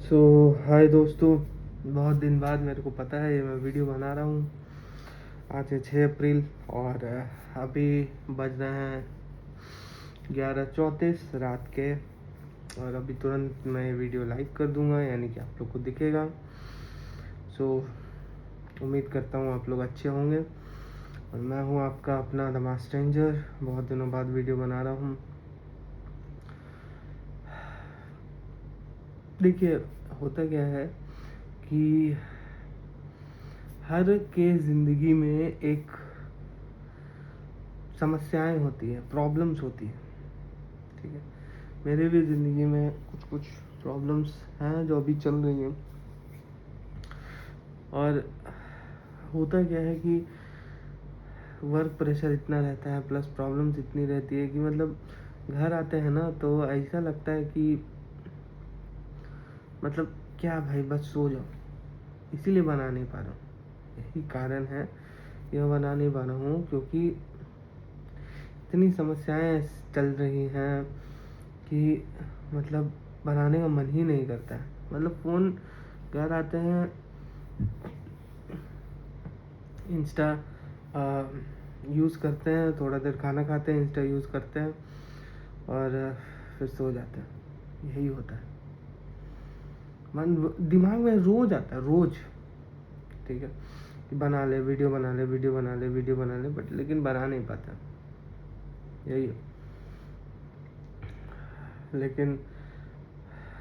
सो हाय दोस्तों, बहुत दिन बाद मेरे को पता है ये मैं वीडियो बना रहा हूँ। आज है 6 अप्रैल और अभी बज रहे हैं 11:34 रात के। और अभी तुरंत मैं ये वीडियो लाइव कर दूंगा, यानी कि आप लोग को दिखेगा। सो उम्मीद करता हूँ आप लोग अच्छे होंगे। और मैं हूँ आपका अपना द मास स्ट्रेंजर, बहुत दिनों बाद वीडियो बना रहा हूँ। देखिए, होता क्या है कि हर के ज़िंदगी में एक समस्याएं होती है, प्रॉब्लम्स होती है, ठीक है। मेरे भी ज़िंदगी में कुछ कुछ प्रॉब्लम्स हैं जो अभी चल रही हैं। और होता क्या है कि वर्क प्रेशर इतना रहता है, प्लस प्रॉब्लम्स इतनी रहती है कि मतलब घर आते हैं ना तो ऐसा लगता है कि मतलब क्या भाई, बस सो जाओ। इसीलिए बना नहीं पा रहा हूँ, यही कारण है यह बना नहीं पा रहा हूँ, क्योंकि इतनी समस्याएं चल रही हैं कि मतलब बनाने का मन ही नहीं करता है। मतलब फ़ोन घर आते हैं, इंस्टा यूज़ करते हैं, थोड़ा देर खाना खाते हैं, इंस्टा यूज़ करते हैं और फिर सो जाते हैं। यही होता है, मन दिमाग में रोज आता है, रोज, ठीक है, कि बना ले वीडियो, बना ले वीडियो, बना ले वीडियो, बना ले, बट लेकिन बना नहीं पाता। यही है। लेकिन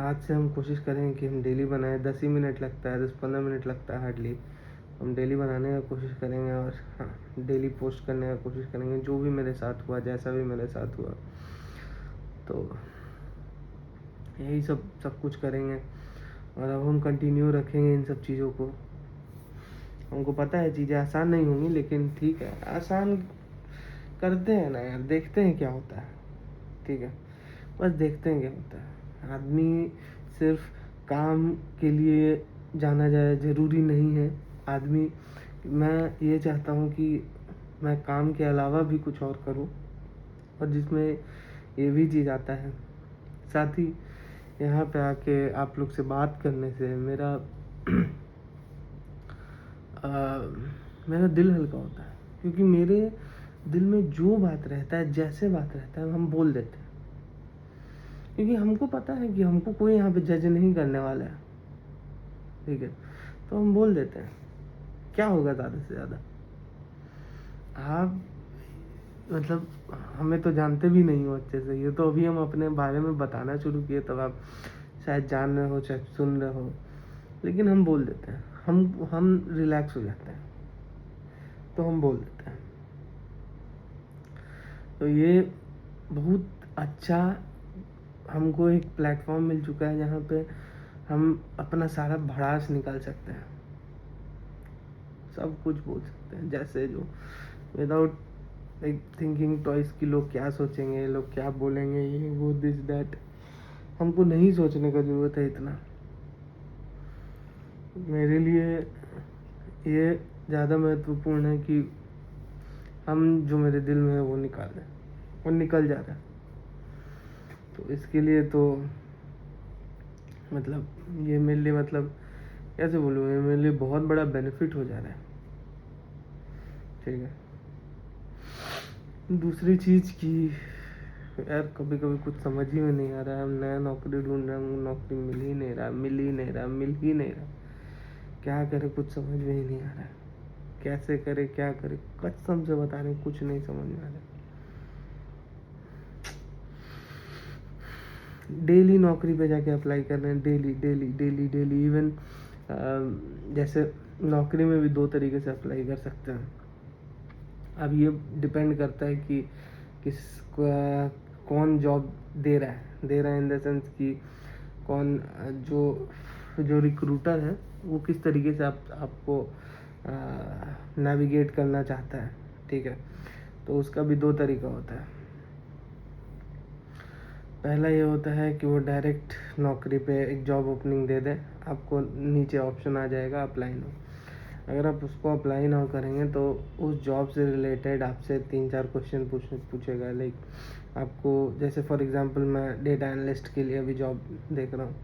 आज से हम कोशिश करेंगे कि हम डेली बनाएं। 10 ही मिनट लगता है, 10-15 मिनट लगता है हार्डली। हम डेली बनाने का कोशिश करेंगे और हाँ, डेली पोस्ट करने का कोशिश करेंगे, जो भी मेरे साथ हुआ, जैसा भी मेरे साथ हुआ। तो यही सब सब कुछ करेंगे और अब हम कंटिन्यू रखेंगे इन सब चीज़ों को। हमको पता है चीज़ें आसान नहीं होंगी, लेकिन ठीक है, आसान करते हैं ना यार, देखते हैं क्या होता है, ठीक है। बस देखते हैं क्या होता है। आदमी सिर्फ काम के लिए जाना जाए ज़रूरी नहीं है। आदमी, मैं ये चाहता हूँ कि मैं काम के अलावा भी कुछ और करूँ, और जिसमें ये भी चीज़ आता है। साथ ही यहाँ पे आके आप लोग से बात करने से मेरा दिल हल्का होता है, क्योंकि मेरे दिल में जो बात रहता है, जैसे बात रहता है, हम बोल देते हैं। क्योंकि हमको पता है कि हमको कोई यहाँ पे जज नहीं करने वाला है, ठीक है। तो हम बोल देते हैं, क्या होगा ज़्यादा से ज़्यादा। आप मतलब हमें तो जानते भी नहीं हो अच्छे से, ये तो अभी हम अपने बारे में बताना शुरू किए, तब आप शायद जान रहे हो, शायद सुन रहे हो, लेकिन हम बोल देते हैं। हम रिलैक्स हो जाते हैं, तो हम बोल देते हैं। तो ये बहुत अच्छा हमको एक प्लेटफॉर्म मिल चुका है, जहाँ पे हम अपना सारा भड़ास निकाल सकते हैं, सब कुछ बोल सकते हैं, जैसे जो, विदाउट लाइक थिंकिंग टॉइस कि लोग क्या सोचेंगे, लोग क्या बोलेंगे, ये वो दिस दैट। हमको नहीं सोचने का ज़रूरत है इतना। मेरे लिए ये ज़्यादा महत्वपूर्ण है कि हम जो मेरे दिल में है वो निकाल दें, वो निकल जा रहा है। तो इसके लिए तो मतलब ये मेरे लिए, मतलब कैसे बोलूँ, ये मेरे लिए बहुत बड़ा बेनिफिट हो जा रहा है, ठीक है। दूसरी चीज़ की यार, कभी कभी कुछ समझ ही में नहीं आ रहा है। हम नया नौकरी ढूंढ रहे हैं, नौकरी मिल ही नहीं रहा, मिल ही नहीं रहा, मिल ही नहीं रहा। क्या करे, कुछ समझ में ही नहीं आ रहा है। कैसे करे, क्या करे, कसम से बता रहे, कुछ नहीं समझ में आ रहा। डेली नौकरी पे जाके अप्लाई कर रहे हैं, daily daily daily daily. Even जैसे नौकरी में भी 2 तरीके से अप्लाई कर सकते हैं। अब ये डिपेंड करता है कि किस कौन जॉब दे रहा है इन द सेंस कि कौन जो जो रिक्रूटर है वो किस तरीके से आपको नेविगेट करना चाहता है, ठीक है। तो उसका भी 2 तरीका होता है। पहला ये होता है कि वो डायरेक्ट नौकरी पे एक जॉब ओपनिंग दे दे, आपको नीचे ऑप्शन आ जाएगा अप्लाई नाउ। अगर आप उसको अप्लाई ना करेंगे तो उस जॉब से रिलेटेड आपसे 3-4 क्वेश्चन पूछेगा। लाइक आपको, जैसे फॉर एग्जांपल मैं डेटा एनालिस्ट के लिए अभी जॉब देख रहा हूँ,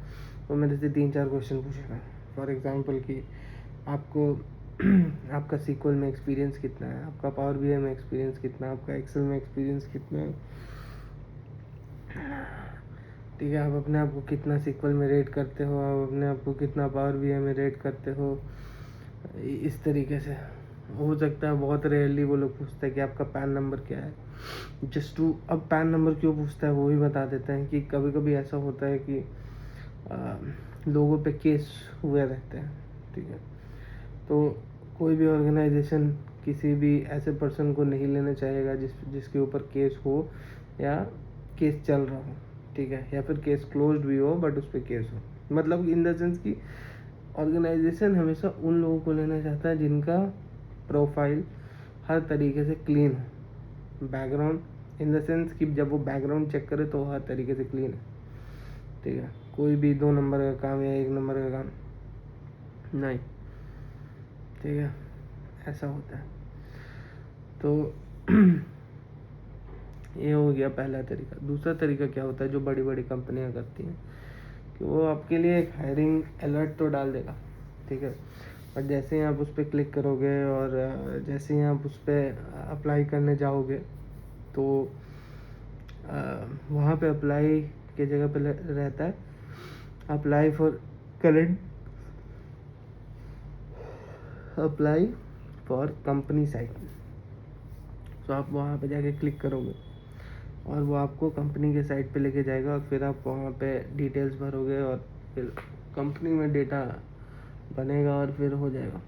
वो मेरे से 3-4 क्वेश्चन पूछेगा। फॉर एग्जांपल कि आपको आपका सीक्वल में एक्सपीरियंस कितना है, आपका पावर बीआई में एक्सपीरियंस कितना है, आपका एक्सेल में एक्सपीरियंस कितना है, ठीक है, आप अपने आप को कितना सीक्वल में रेट करते हो, आप अपने आप को कितना पावर बीआई में रेट करते हो। इस तरीके से हो सकता है। बहुत रेयरली वो लोग पूछते हैं कि आपका पैन नंबर क्या है, जस्ट टू। अब पैन नंबर क्यों पूछता है वो भी बता देते हैं कि कभी कभी ऐसा होता है कि लोगों पे केस हुए रहते हैं, ठीक है। तो कोई भी ऑर्गेनाइजेशन किसी भी ऐसे पर्सन को नहीं लेना चाहेगा जिसके ऊपर केस हो या केस चल रहा हो, ठीक है, या फिर केस क्लोज्ड भी हो बट उस पर केस हो। मतलब इन द सेंस कि ऑर्गेनाइजेशन हमेशा उन लोगों को लेना चाहता है जिनका प्रोफाइल हर तरीके से क्लीन हो। बैकग्राउंड इन द सेंस कि जब वो बैकग्राउंड चेक करे तो हर तरीके से क्लीन है, ठीक है। कोई भी 2 नंबर का काम या 1 नंबर का काम नहीं, ठीक है, ऐसा होता है। तो ये हो गया पहला तरीका। दूसरा तरीका क्या होता है जो बड़ी बड़ी कंपनियां करती हैं कि वो आपके लिए एक हायरिंग अलर्ट तो डाल देगा, ठीक है, और जैसे ही आप उस पर क्लिक करोगे और जैसे ही आप उस पर अप्लाई करने जाओगे तो वहाँ पे अप्लाई की जगह पे रहता है apply for current apply for company site. तो आप वहाँ पे जाके क्लिक करोगे और वो आपको कंपनी के साइट पे लेके जाएगा और फिर आप वहाँ पे डिटेल्स भरोगे और फिर कंपनी में डेटा बनेगा और फिर हो जाएगा।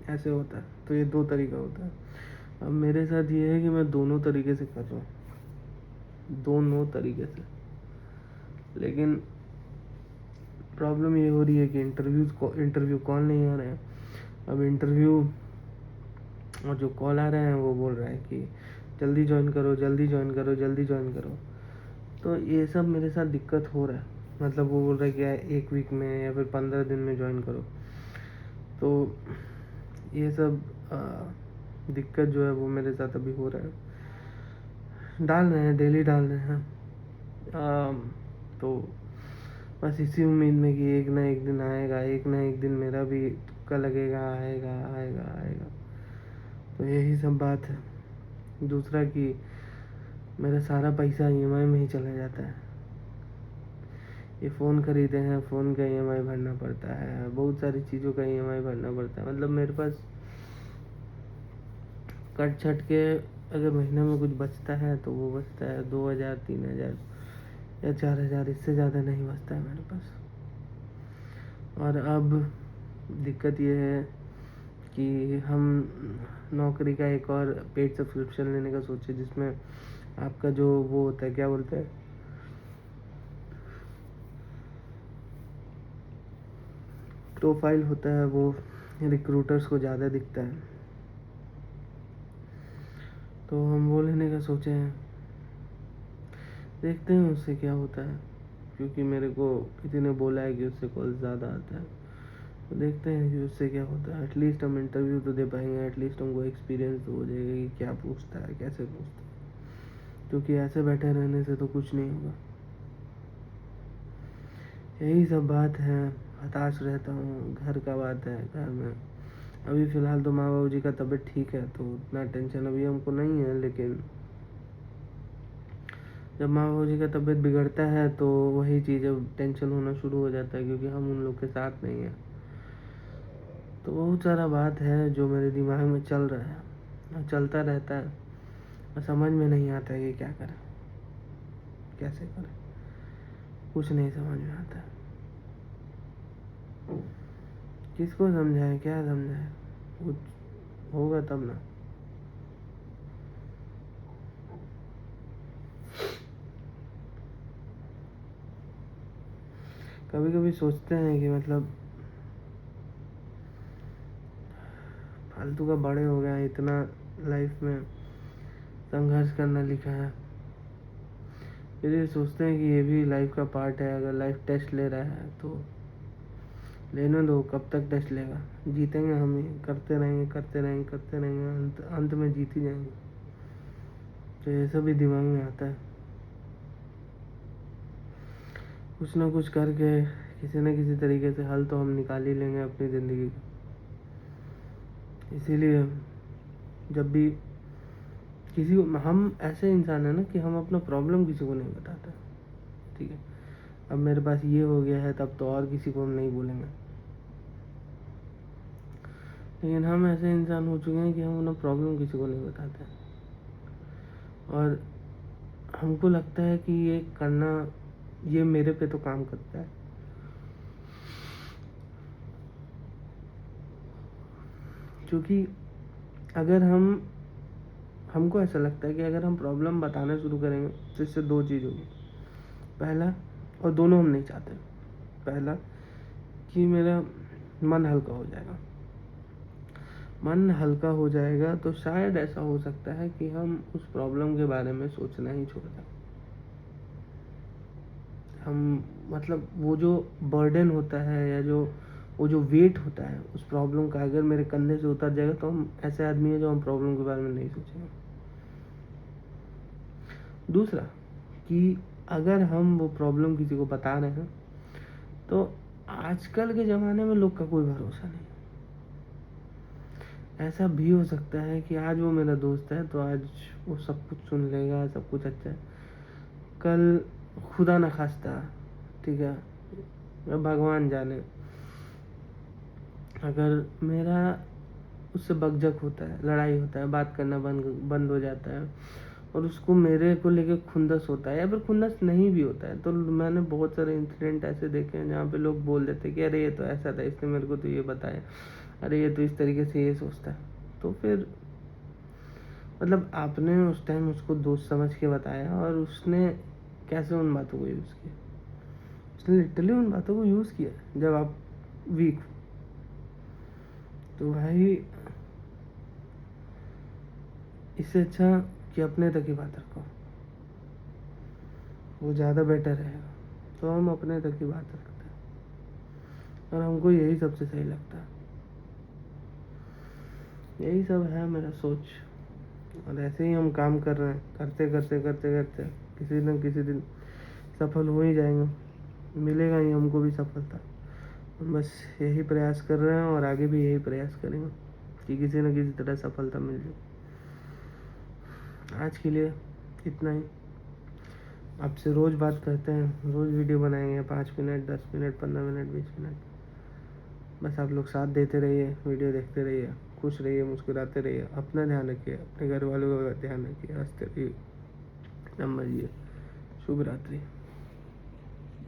ऐसे होता है। तो ये 2 तरीका होता है। अब मेरे साथ ये है कि मैं दोनों तरीके से कर रहा हूँ, दोनों तरीके से। लेकिन प्रॉब्लम ये हो रही है कि इंटरव्यू कॉल नहीं आ रहे हैं। अब इंटरव्यू और जो कॉल आ रहे हैं वो बोल रहा है कि जल्दी ज्वाइन करो, जल्दी ज्वाइन करो, जल्दी ज्वाइन करो। तो ये सब मेरे साथ दिक्कत हो रहा है। मतलब वो बोल रहा है कि 1 वीक में या फिर 15 दिन में ज्वाइन करो। तो ये सब दिक्कत जो है वो मेरे साथ अभी हो रहा है। डाल रहे हैं, डेली डाल रहे हैं। तो बस इसी उम्मीद में कि एक ना एक दिन आएगा, एक ना एक दिन मेरा भी तुक्का लगेगा, आएगा आएगा आएगा। तो यही सब बात है। दूसरा कि मेरा सारा पैसा ईएमआई में ही चला जाता है। ये फ़ोन खरीदे हैं, फ़ोन का ईएमआई भरना पड़ता है, बहुत सारी चीज़ों का ईएमआई भरना पड़ता है। मतलब मेरे पास कट छट के अगर महीने में कुछ बचता है तो वो बचता है 2000, 3000 या 4000, इससे ज़्यादा नहीं बचता है मेरे पास। और अब दिक्कत ये है कि हम नौकरी का एक और पेड सब्सक्रिप्शन लेने का सोचे जिसमें आपका जो वो होता है, क्या बोलते हैं, प्रोफाइल होता है, वो रिक्रूटर्स को ज़्यादा दिखता है। तो हम वो लेने का सोचे हैं, देखते हैं उससे क्या होता है। क्योंकि मेरे को किसी ने बोला है कि उससे कॉल ज़्यादा आता है। तो देखते हैं कि उससे क्या होता है। एटलीस्ट हम इंटरव्यू तो दे पाएंगे, एटलीस्ट हमको एक्सपीरियंस तो हो जाएगा कि क्या पूछता है, कैसे पूछता है। क्योंकि ऐसे बैठे रहने से तो कुछ नहीं होगा। यही सब बात है। हताश रहता हूँ। घर का बात है, घर में अभी फ़िलहाल तो माँ बाबू जी का तबीयत ठीक है तो उतना टेंशन अभी हमको नहीं है। लेकिन जब माँ बाबू जी का तबीयत बिगड़ता है तो वही चीज़ अब टेंशन होना शुरू हो जाता है, क्योंकि हम उन लोग के साथ नहीं हैं। तो बहुत सारा बात है जो मेरे दिमाग में चल रहा है और चलता रहता है और समझ में नहीं आता है कि क्या करें, कैसे करें, कुछ नहीं समझ में आता है। किसको समझाएं, क्या समझाएं, कुछ होगा तब ना। कभी कभी सोचते हैं कि मतलब फालतू का बड़े हो गए हैं, इतना लाइफ में संघर्ष करना लिखा है, फिर ये सोचते हैं कि ये भी लाइफ का पार्ट है। अगर लाइफ टेस्ट ले रहा है तो लेने दो। कब तक टेस्ट लेगा, जीतेंगे हम ही, करते रहेंगे करते रहेंगे करते रहेंगे, अंत में जीत ही जाएंगे। तो ये सब भी दिमाग में आता है। कुछ ना कुछ करके किसी न किसी तरीके से हल तो हम निकाल ही लेंगे अपनी ज़िंदगी का। इसीलिए जब भी किसी को, हम ऐसे इंसान है ना कि हम अपना प्रॉब्लम किसी को नहीं बताते, ठीक है। अब मेरे पास ये हो गया है, तब तो और किसी को हम नहीं बोलेंगे। लेकिन हम ऐसे इंसान हो चुके हैं कि हम अपना प्रॉब्लम किसी को नहीं बताते, और हमको लगता है कि ये करना, ये मेरे पे तो काम करता है। क्योंकि अगर हमको ऐसा लगता है कि अगर हम प्रॉब्लम बताना शुरू करेंगे तो इससे दो चीज़ होगी। पहला, और दोनों हम नहीं चाहते, पहला कि मेरा मन हल्का हो जाएगा। मन हल्का हो जाएगा तो शायद ऐसा हो सकता है कि हम उस प्रॉब्लम के बारे में सोचना ही छोड़ दें। हम मतलब वो जो बर्डन होता है या वो जो वेट होता है उस प्रॉब्लम का, अगर मेरे कंधे से उतर जाएगा तो हम ऐसे आदमी हैं जो हम प्रॉब्लम के बारे में नहीं सोचेंगे। दूसरा कि अगर हम वो प्रॉब्लम किसी को बता रहे हैं तो आजकल के ज़माने में लोग का कोई भरोसा नहीं। ऐसा भी हो सकता है कि आज वो मेरा दोस्त है तो आज वो सब कुछ सुन लेगा, सब कुछ अच्छा है। कल खुदा न खास्ता, ठीक है, भगवान जाने, अगर मेरा उससे बकझक होता है, लड़ाई होता है, बात करना बंद हो जाता है, और उसको मेरे को लेके खुंदस होता है या फिर खुंदस नहीं भी होता है, तो मैंने बहुत सारे इंसिडेंट ऐसे देखे हैं जहाँ पे लोग बोल देते हैं कि अरे ये तो ऐसा था, इसने मेरे को तो ये बताया, अरे ये तो इस तरीके से ये सोचता है। तो फिर मतलब आपने उस टाइम उसको दोस्त समझ के बताया और उसने कैसे उन बातों को यूज़ किया। उसने लिटरली उन बातों को यूज़ किया जब आप वीक हो। तो भाई इससे अच्छा कि अपने तक ही बात रखो, वो ज़्यादा बेटर रहेगा। तो हम अपने तक ही बात रखते हैं और हमको यही सबसे सही लगता है। यही सब है मेरा सोच, और ऐसे ही हम काम कर रहे हैं, करते करते करते करते किसी न किसी दिन सफल हो ही जाएंगे, मिलेगा ही हमको भी सफलता। बस यही प्रयास कर रहे हैं और आगे भी यही प्रयास करेंगे कि किसी न किसी तरह सफलता मिल जाए। आज के लिए इतना ही। आपसे रोज़ बात करते हैं, रोज़ वीडियो बनाएंगे, 5 मिनट, 10 मिनट, 15 मिनट, 20 मिनट। बस आप लोग साथ देते रहिए, वीडियो देखते रहिए, खुश रहिए, मुस्कुराते रहिए, अपना ध्यान रखिए, अपने घर वालों का ध्यान रखिए, हंसते रहिए, नमस्ते, शुभ रात्रि।